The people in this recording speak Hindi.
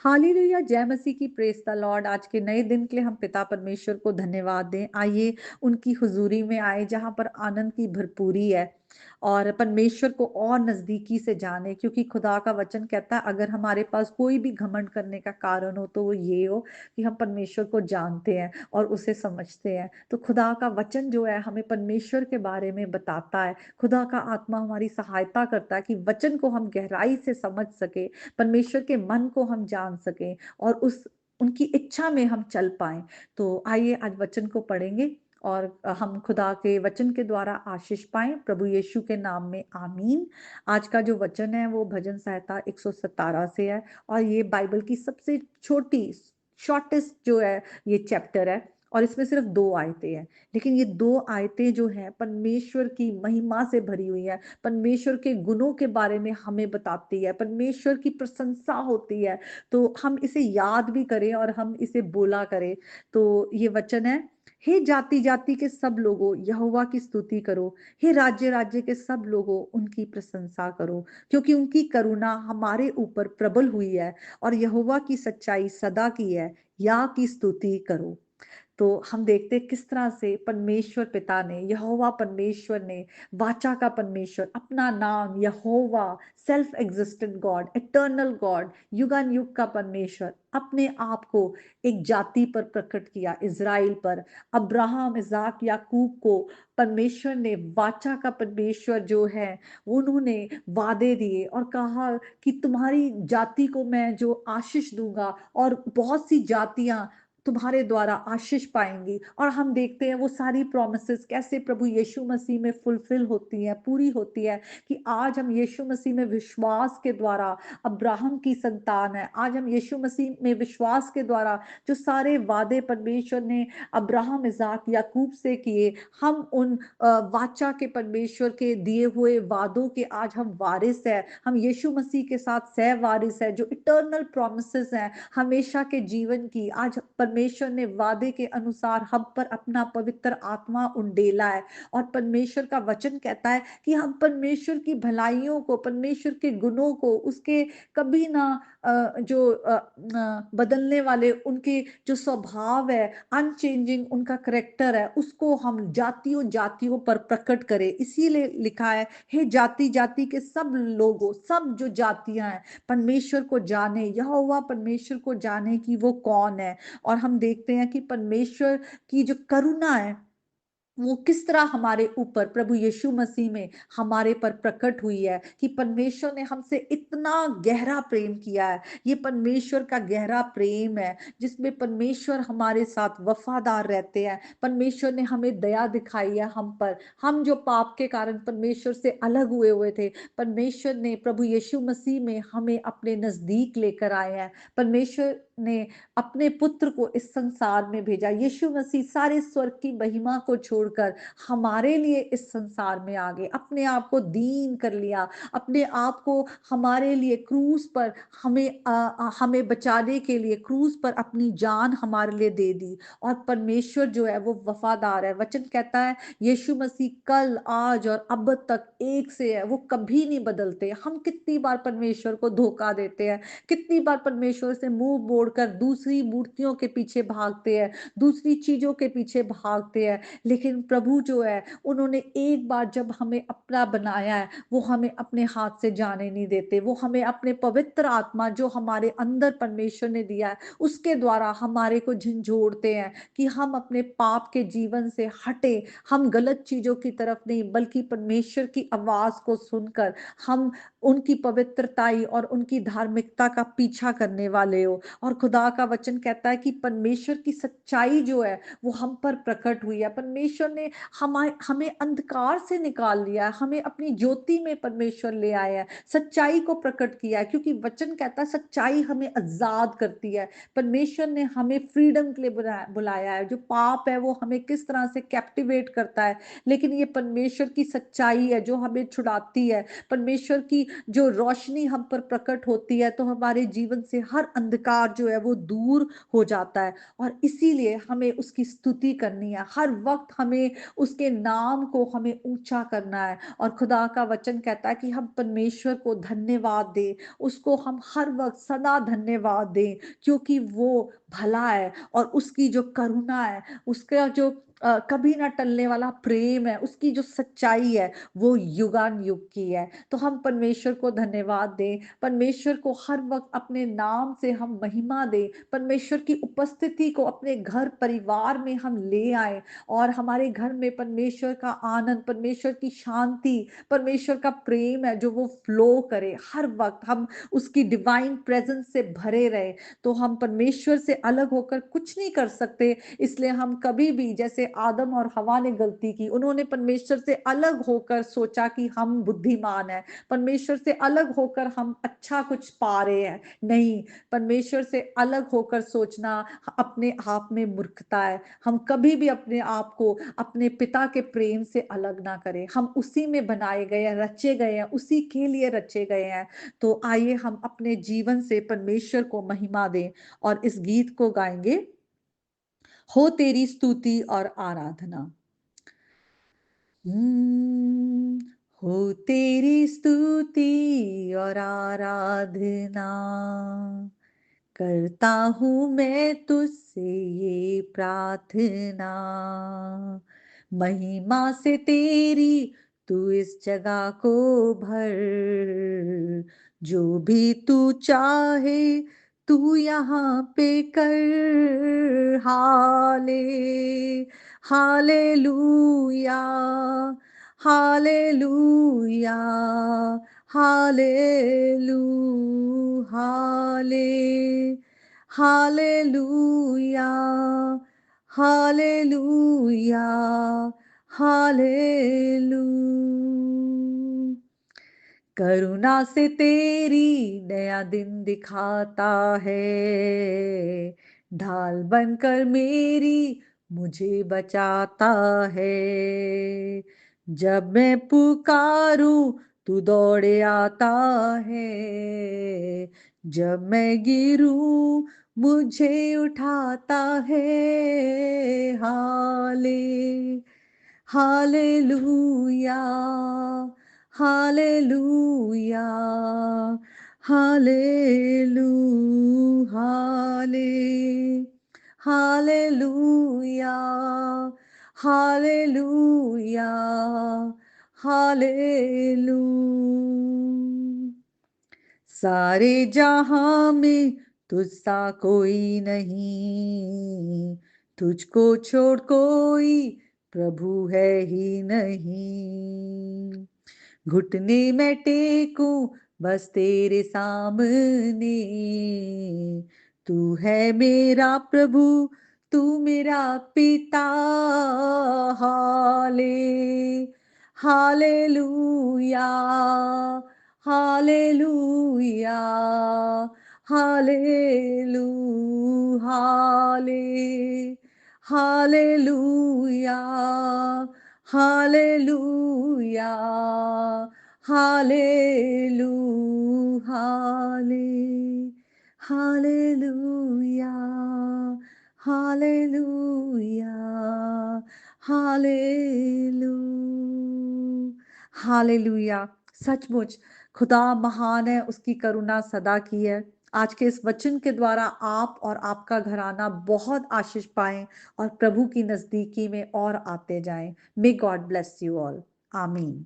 हालेलुया, जय मसीह की, प्रेज द लॉर्ड। आज के नए दिन के लिए हम पिता परमेश्वर को धन्यवाद दें। आइए उनकी हुजूरी में आए जहां पर आनंद की भरपूरी है और परमेश्वर को और नजदीकी से जाने, क्योंकि खुदा का वचन कहता है अगर हमारे पास कोई भी घमंड करने का कारण हो तो वो ये हो कि हम परमेश्वर को जानते हैं और उसे समझते हैं। तो खुदा का वचन जो है हमें परमेश्वर के बारे में बताता है। खुदा का आत्मा हमारी सहायता करता है कि वचन को हम गहराई से समझ सके, परमेश्वर के मन को हम जान सकें और उस उनकी इच्छा में हम चल पाएं। तो आइए आज वचन को पढ़ेंगे और हम खुदा के वचन के द्वारा आशीष पाएं, प्रभु यीशु के नाम में आमीन। आज का जो वचन है वो भजन संहिता 117 से है और ये बाइबल की सबसे छोटी, शॉर्टेस्ट जो है ये चैप्टर है और इसमें सिर्फ 2 आयतें हैं। लेकिन ये 2 आयतें जो हैं परमेश्वर की महिमा से भरी हुई है, परमेश्वर के गुणों के बारे में हमें बताती है, परमेश्वर की प्रशंसा होती है। तो हम इसे याद भी करें और हम इसे बोला करें। तो ये वचन है, हे जाति जाति के सब लोगों यहोवा की स्तुति करो, हे राज्य राज्य के सब लोगों उनकी प्रशंसा करो, क्योंकि उनकी करुणा हमारे ऊपर प्रबल हुई है और यहोवा की सच्चाई सदा की है, या की स्तुति करो। तो हम देखते हैं किस तरह से परमेश्वर पिता ने, यहोवा परमेश्वर ने, वाचा का परमेश्वर, अपना नाम Jehovah, self existent God, eternal God, युगान युग का परमेश्वर, अपने आप को एक जाति पर प्रकट किया, इज़राइल पर। अब्राहम, इज़ाक, याकूब को परमेश्वर ने, वाचा का परमेश्वर जो है, उन्होंने वादे दिए और कहा कि तुम्हारी जाति को मैं जो आशीष दूंगा और बहुत सी जातियां तुम्हारे द्वारा आशीष पाएंगी। और हम देखते हैं वो सारी प्रॉमिसेस कैसे प्रभु यीशु मसीह में फुलफिल होती हैं, पूरी होती है, कि आज हम यीशु मसीह में विश्वास के द्वारा अब्राहम की संतान है। आज हम यीशु मसीह में विश्वास के द्वारा जो सारे वादे परमेश्वर ने अब्राहम, इज़ाक, याकूब से किए, हम उन वाचा के परमेश्वर के दिए हुए वादों के आज हम वारिस है। हम यीशु मसीह के साथ सह वारिस है, जो इटर्नल प्रॉमिसेस हैं हमेशा के जीवन की। आज परमेश्वर ने वादे के अनुसार हम पर अपना पवित्र आत्मा उंडेला है और परमेश्वर का वचन कहता है कि हम परमेश्वर की भलाइयों को, परमेश्वर के गुणों को, उसके कभी ना बदलने वाले उनके जो स्वभाव है, अनचेंजिंग उनका करेक्टर है, उसको हम जातियों जातियों पर प्रकट करें। इसीलिए लिखा है, हे जाति जाति के सब लोगों, सब जो जातियां हैं परमेश्वर को जाने, यहोवा परमेश्वर को जाने कि वो कौन है। और हम देखते हैं कि परमेश्वर की जो करुणा है वो किस तरह हमारे ऊपर प्रभु यीशु मसीह में हमारे पर प्रकट हुई है, कि परमेश्वर ने हमसे इतना गहरा प्रेम किया है। ये परमेश्वर का गहरा प्रेम है जिसमें परमेश्वर हमारे साथ वफादार रहते हैं। परमेश्वर ने हमें दया दिखाई है हम पर। हम जो पाप के कारण परमेश्वर से अलग हुए हुए थे, परमेश्वर ने प्रभु यीशु मसीह में हमें अपने नजदीक लेकर आए हैं। परमेश्वर ने अपने पुत्र को इस संसार में भेजा। यीशु मसीह सारे स्वर्ग की महिमा को छोड़कर हमारे लिए इस संसार में आ गए, अपने आप को दीन कर लिया, अपने आप को हमारे लिए क्रूस पर हमें बचाने के लिए क्रूस पर अपनी जान हमारे लिए दे दी। और परमेश्वर जो है वो वफादार है। वचन कहता है यीशु मसीह कल, आज और अब तक एक से है, वो कभी नहीं बदलते। हम कितनी बार परमेश्वर को धोखा देते हैं, कितनी बार परमेश्वर से मुंह मोड़कर दूसरी मूर्तियों के पीछे भागते हैं, दूसरी चीजों के पीछे भागते हैं। लेकिन प्रभु जो है, उन्होंने एक बार जब हमें अपना बनाया है, वो हमें अपने हाथ से जाने नहीं देते। वो हमें अपने पवित्र आत्मा जो हमारे अंदर परमेश्वर ने दिया है उसके द्वारा हमारे को झंझोड़ते हैं कि हम अपने पाप के जीवन से हटे, हम गलत चीजों की तरफ नहीं बल्कि परमेश्वर की आवाज को सुनकर हम उनकी पवित्रताई और उनकी धार्मिकता का पीछा करने वाले हो। और खुदा का वचन कहता है कि परमेश्वर की सच्चाई जो है वो हम पर प्रकट हुई है। परमेश्वर ने हमें अंधकार से निकाल लिया है, हमें अपनी ज्योति में परमेश्वर ले आया है, सच्चाई को प्रकट किया है, क्योंकि वचन कहता है सच्चाई हमें आजाद करती है। परमेश्वर ने हमें फ्रीडम के लिए बुलाया है। जो पाप है वो हमें किस तरह से कैप्टिवेट करता है, लेकिन ये परमेश्वर की सच्चाई है जो हमें छुड़ाती है। परमेश्वर की जो रोशनी हम पर प्रकट होती है तो हमारे जीवन से हर अंधकार जो है वो दूर हो जाता है और इसीलिए हमें उसकी स्तुति करनी है। हर वक़्त हमें उसके नाम को हमें ऊँचा करना है और खुदा का वचन कहता है कि हम परमेश्वर को धन्यवाद दें, उसको हम हर वक़्त सदा धन्यवाद दें क्योंकि वो भला है और उसकी जो करुणा है, उसका जो कभी ना टलने वाला प्रेम है, उसकी जो सच्चाई है, वो युगानुयुग की है। तो हम परमेश्वर को धन्यवाद दें, परमेश्वर को हर वक़्त अपने नाम से हम महिमा दें, परमेश्वर की उपस्थिति को अपने घर परिवार में हम ले आएँ और हमारे घर में परमेश्वर का आनंद, परमेश्वर की शांति, परमेश्वर का प्रेम है जो वो फ्लो करे। हर वक़्त हम उसकी डिवाइन प्रेज़ेंस से भरे रहें, तो हम परमेश्वर से अलग होकर कुछ नहीं कर सकते। इसलिए हम कभी भी जैसे आदम और हवा ने गलती की, उन्होंने परमेश्वर से अलग होकर सोचा कि हम बुद्धिमान हैं, परमेश्वर से अलग होकर हम अच्छा कुछ पा रहे हैं। नहीं, परमेश्वर से अलग होकर सोचना अपने आप में मूर्खता है। हम कभी भी अपने आप को अपने पिता के प्रेम से अलग ना करें। हम उसी में बनाए गए हैं, रचे गए हैं, उसी के लिए रचे गए हैं। तो आइए हम अपने जीवन से परमेश्वर को महिमा दें और इस गीत को गाएँगे, हो तेरी स्तुति और आराधना। हम्म, हो तेरी स्तुति और आराधना करता हूँ मैं तुझसे ये प्रार्थना, महिमा से तेरी तू इस जगह को भर, जो भी तू चाहे तू यहाँ पे कर। हालेलुया, हालेलुया, हालेलू हाले हालेलुया, हालेलुया, हालेलू। करुणा से तेरी नया दिन दिखाता है, ढाल बनकर मेरी मुझे बचाता है। जब मैं पुकारूं तू दौड़े आता है, जब मैं गिरूं मुझे उठाता है। हाले हालेलुया, हालेलुया, हालेलू हाले हालेलुया, हालेलुया, हालेलू। सारे जहां में तुझसा कोई नहीं, तुझको छोड़ कोई प्रभु है ही नहीं। घुटने में टेकूं बस तेरे सामने, तू है मेरा प्रभु, तू मेरा पिता। हाले हालेलुया, हालेलुया, हालेलू हाले हालेलुया, हालेलुया, हालेलू हाले हालेलुया, हालेलुया, हालेलू हालेलुया। सचमुच खुदा महान है, उसकी करुणा सदा की है। आज के इस वचन के द्वारा आप और आपका घराना बहुत आशीष पाएं और प्रभु की नजदीकी में और आते जाएं। May God bless you all. आमीन।